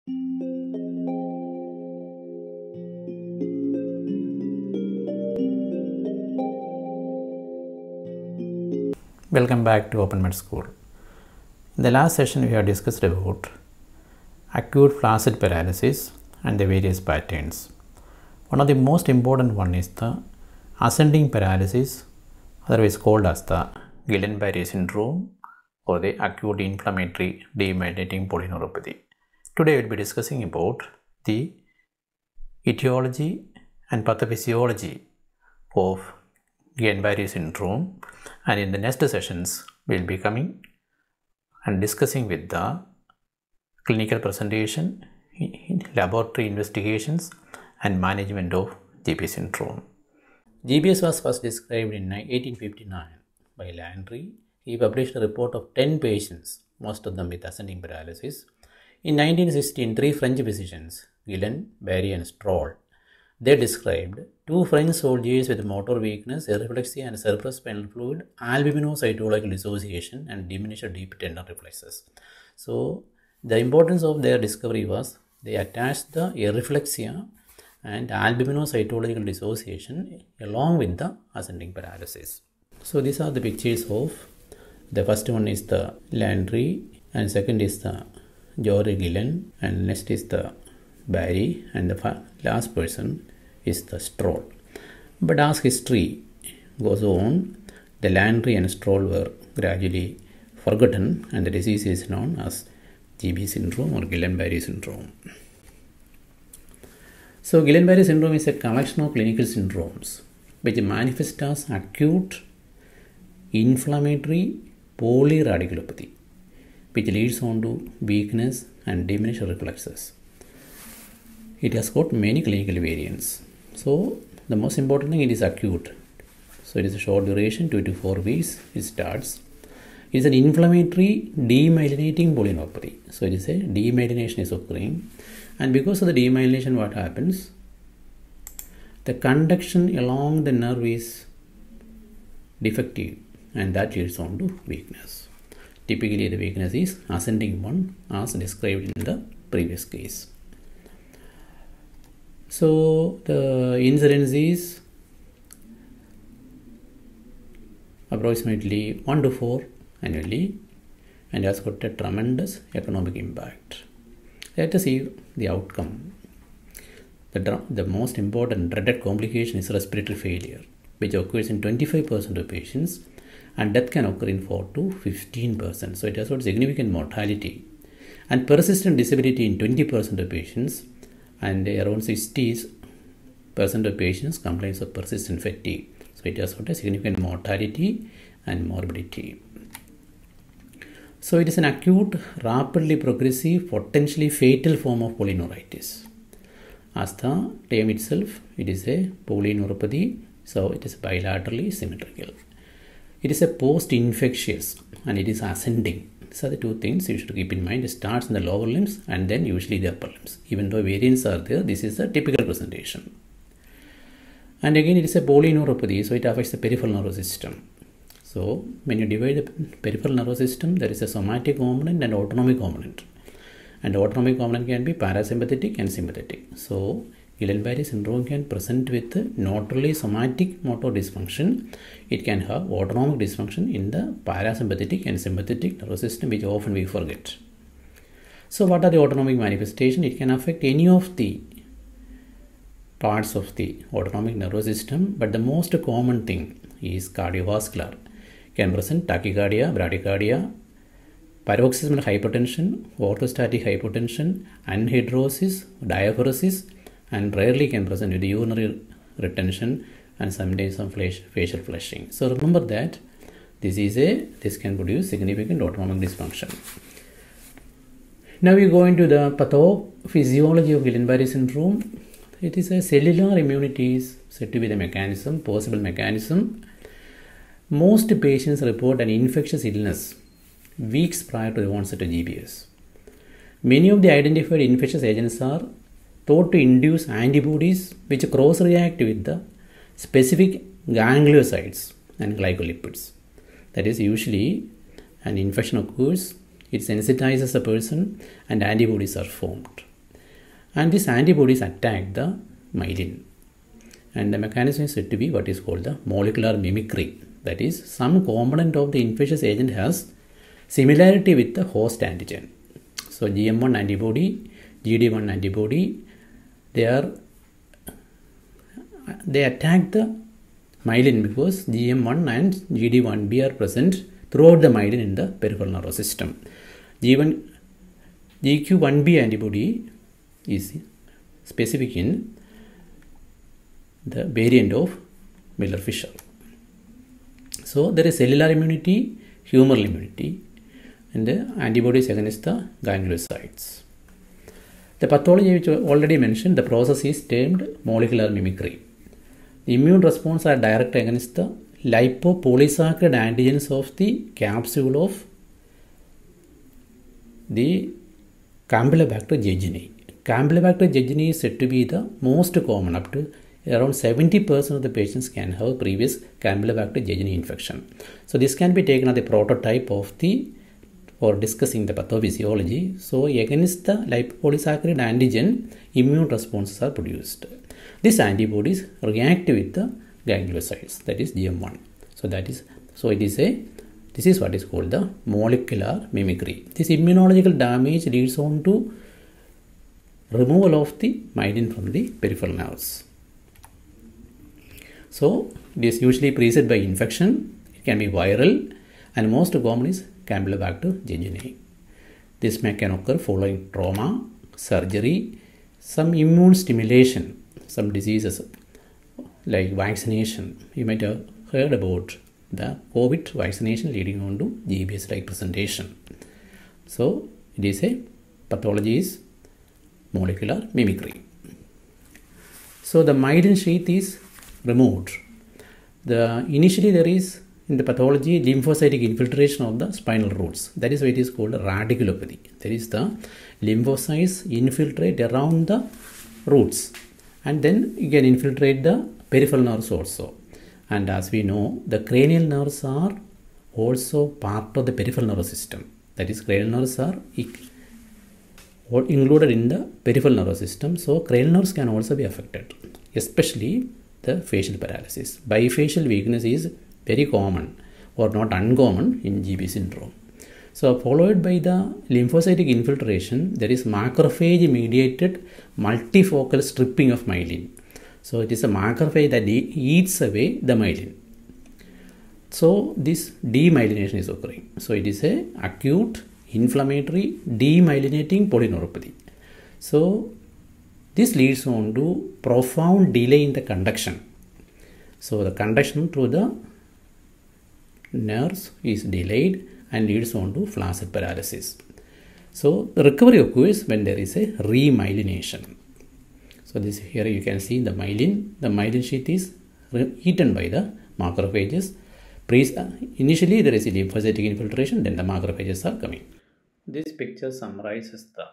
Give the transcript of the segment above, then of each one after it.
Welcome back to Open Med School. In the last session, we have discussed about acute flaccid paralysis and the various patterns. One of the most important one is the ascending paralysis, otherwise called as the Guillain-Barré syndrome or the acute inflammatory demyelinating polyneuropathy. Today, we will be discussing about the etiology and pathophysiology of Guillain-Barré syndrome, and in the next sessions we will be coming and discussing with the clinical presentation, laboratory investigations and management of GB syndrome. GBS was first described in 1859 by Landry. He published a report of 10 patients, most of them with ascending paralysis. In 1916, three French physicians, Guillain, Barre and Stroll, they described two French soldiers with motor weakness, reflexia and cerebrospinal fluid, albuminocytological dissociation and diminished deep tendon reflexes. So the importance of their discovery was they attached the reflexia and albuminocytological dissociation along with the ascending paralysis. So these are the pictures of the first one is the Landry and second is the George Guillain and next is the Barre and the last person is the Stroll. But as history goes on, the Landry and Stroll were gradually forgotten and the disease is known as GB syndrome or Guillain-Barré syndrome. So Guillain-Barré syndrome is a collection of clinical syndromes which manifest as acute inflammatory polyradiculopathy which leads on to weakness and diminished reflexes. It has got many clinical variants. So the most important thing, it is acute. So it is a short duration, 2 to 4 weeks it starts. It is an inflammatory demyelinating polyneuropathy. So it is a demyelination is occurring, and because of the demyelination, what happens? The conduction along the nerve is defective and that leads on to weakness. Typically the weakness is ascending one as described in the previous case. So the incidence is approximately 1 to 4 annually and has got a tremendous economic impact. Let us see the outcome. The most important dreaded complication is respiratory failure, which occurs in 25% of patients, and death can occur in 4 to 15%. So it has got significant mortality and persistent disability in 20% of patients, and around 60% of patients complains of persistent fatigue. So it has got a significant mortality and morbidity. So it is an acute, rapidly progressive, potentially fatal form of polyneuritis. As the name itself, it is a polyneuropathy, so it is bilaterally symmetrical. It is a post-infectious and it is ascending. These are the two things you should keep in mind. It starts in the lower limbs and then usually the upper limbs. Even though variants are there, this is the typical presentation. And again, it is a polyneuropathy, so it affects the peripheral nervous system. So when you divide the peripheral nervous system, there is a somatic component and autonomic component. And autonomic component can be parasympathetic and sympathetic. So Guillain-Barré syndrome can present with not only somatic motor dysfunction, it can have autonomic dysfunction in the parasympathetic and sympathetic nervous system, which often we forget. So what are the autonomic manifestations? It can affect any of the parts of the autonomic nervous system, but the most common thing is cardiovascular. It can present tachycardia, bradycardia, paroxysmal hypertension, orthostatic hypotension, anhidrosis, diaphoresis, and rarely can present with urinary retention and sometimes some facial flushing. So remember that this can produce significant autonomic dysfunction. Now we go into the pathophysiology of Guillain-Barré syndrome. It is a cellular immunity is said to be the possible mechanism. Most patients report an infectious illness weeks prior to the onset of GBS. Many of the identified infectious agents are thought to induce antibodies which cross-react with the specific gangliosides and glycolipids. That is, usually an infection occurs, it sensitizes a person and antibodies are formed. and these antibodies attack the myelin. And the mechanism is said to be what is called the molecular mimicry. That is, some component of the infectious agent has similarity with the host antigen. So GM1 antibody, GD1 antibody, they attack the myelin because GM1 and GD1B are present throughout the myelin in the peripheral nervous system. GQ1B antibody is specific in the variant of Miller-Fisher. So there is cellular immunity, humoral immunity, and the antibodies against the gangliosides. The pathology which I already mentioned, the process is termed molecular mimicry. The immune response are direct against the lipopolysaccharide antigens of the capsule of the Campylobacter jejuni. Campylobacter jejuni is said to be the most common. Up to around 70% of the patients can have previous Campylobacter jejuni infection. So this can be taken as a prototype of for discussing the pathophysiology. So against the lipopolysaccharide antigen, immune responses are produced. These antibodies react with the gangliosides, that is GM1. This is what is called the molecular mimicry. This immunological damage leads on to removal of the myelin from the peripheral nerves. So it is usually preceded by infection. It can be viral, and most common is Campylobacter jejuni. This may can occur following trauma, surgery, some immune stimulation, some diseases like vaccination. You might have heard about the COVID vaccination leading on to GBS-like presentation. So it is a pathology is molecular mimicry. So the myelin sheath is removed. Initially there is in the pathology lymphocytic infiltration of the spinal roots. That is why it is called radiculopathy. That is, the lymphocytes infiltrate around the roots, and then you can infiltrate the peripheral nerves also. And as we know, the cranial nerves are also part of the peripheral nervous system. That is, cranial nerves are included in the peripheral nervous system. So cranial nerves can also be affected, especially the facial paralysis. Bifacial weakness is very common or not uncommon in GB syndrome. So followed by the lymphocytic infiltration, there is macrophage mediated multifocal stripping of myelin. So it is a macrophage that eats away the myelin. So this demyelination is occurring. So it is a acute inflammatory demyelinating polyneuropathy. So this leads on to profound delay in the conduction. So the conduction through the nerves is delayed and leads on to flaccid paralysis. So the recovery occurs when there is a remyelination. So this here you can see the myelin sheath is eaten by the macrophages. Initially there is a lymphocytic infiltration, then the macrophages are coming. This picture summarizes the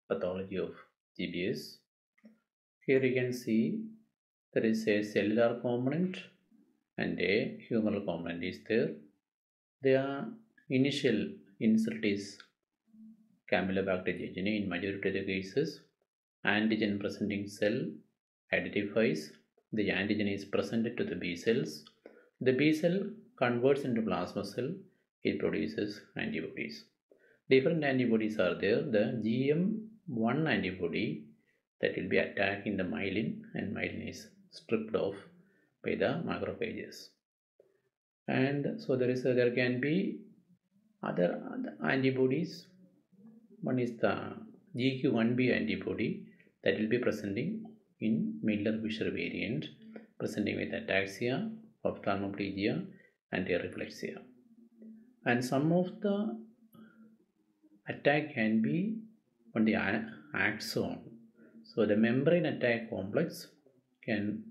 pathology of GBS. Here you can see there is a cellular component and a humoral component is there. The initial insult is Campylobacter jejuni. In majority of the cases, antigen presenting cell identifies the antigen is presented to the B cells. The B cell converts into plasma cell. It produces antibodies. Different antibodies are there. The GM1 antibody that will be attacking the myelin, and myelin is stripped off by the macrophages. And so there can be other antibodies. One is the GQ1B antibody that will be presenting in Miller-Fisher variant, presenting with ataxia, ophthalmoplegia, and reflexia. And some of the attack can be on the axon. So the membrane attack complex can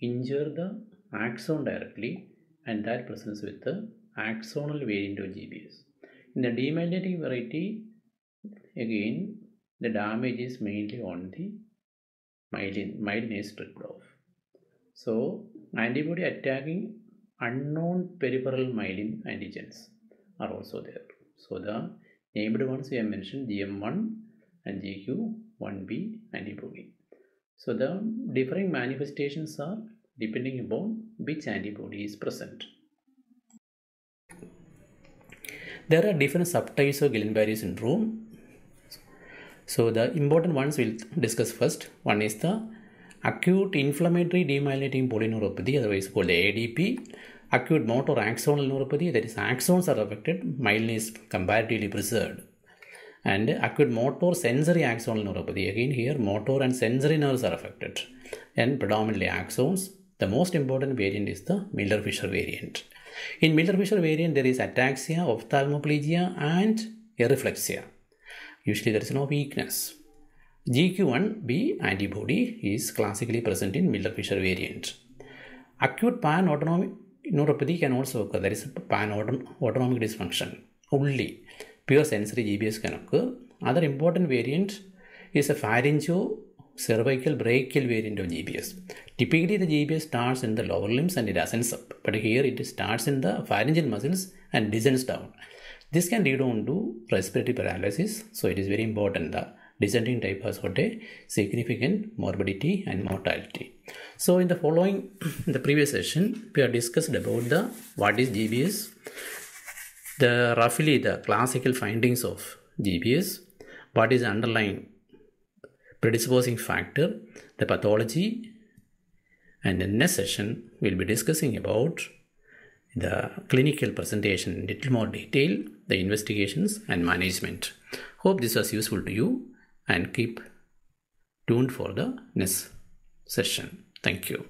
injure the axon directly, and that presents with the axonal variant of GBS. In the demyelinating variety, again the damage is mainly on the myelin is stripped off. So antibody attacking unknown peripheral myelin antigens are also there. So the named ones we have mentioned, GM1 and GQ 1B antibody. So the differing manifestations are depending upon which antibody is present. There are different subtypes of Guillain-Barré syndrome. So the important ones we'll discuss first. One is the acute inflammatory demyelinating polyneuropathy, otherwise called the ADP. Acute motor axonal neuropathy, that is axons are affected, myelin is comparatively preserved. And acute motor sensory axonal neuropathy, again here motor and sensory nerves are affected, and predominantly axons. The most important variant is the Miller-Fisher variant. In Miller-Fisher variant, there is ataxia, ophthalmoplegia, and areflexia. Usually there is no weakness. GQ1B antibody is classically present in Miller-Fisher variant. Acute pan-autonomic neuropathy can also occur. There is pan-autonomic dysfunction. Only pure sensory GBS can occur. Other important variant is a pharyngeo-cervical brachial variant of GBS. Typically the GBS starts in the lower limbs and it ascends up. But here it starts in the pharyngeal muscles and descends down. This can lead on to respiratory paralysis. So it is very important. The descending type has got a significant morbidity and mortality. So in the previous session, we have discussed about what is GBS, roughly the classical findings of GBS, what is the underlying predisposing factor, the pathology, and in the next session, we will be discussing about the clinical presentation in little more detail, the investigations and management. Hope this was useful to you, and keep tuned for the next session. Thank you.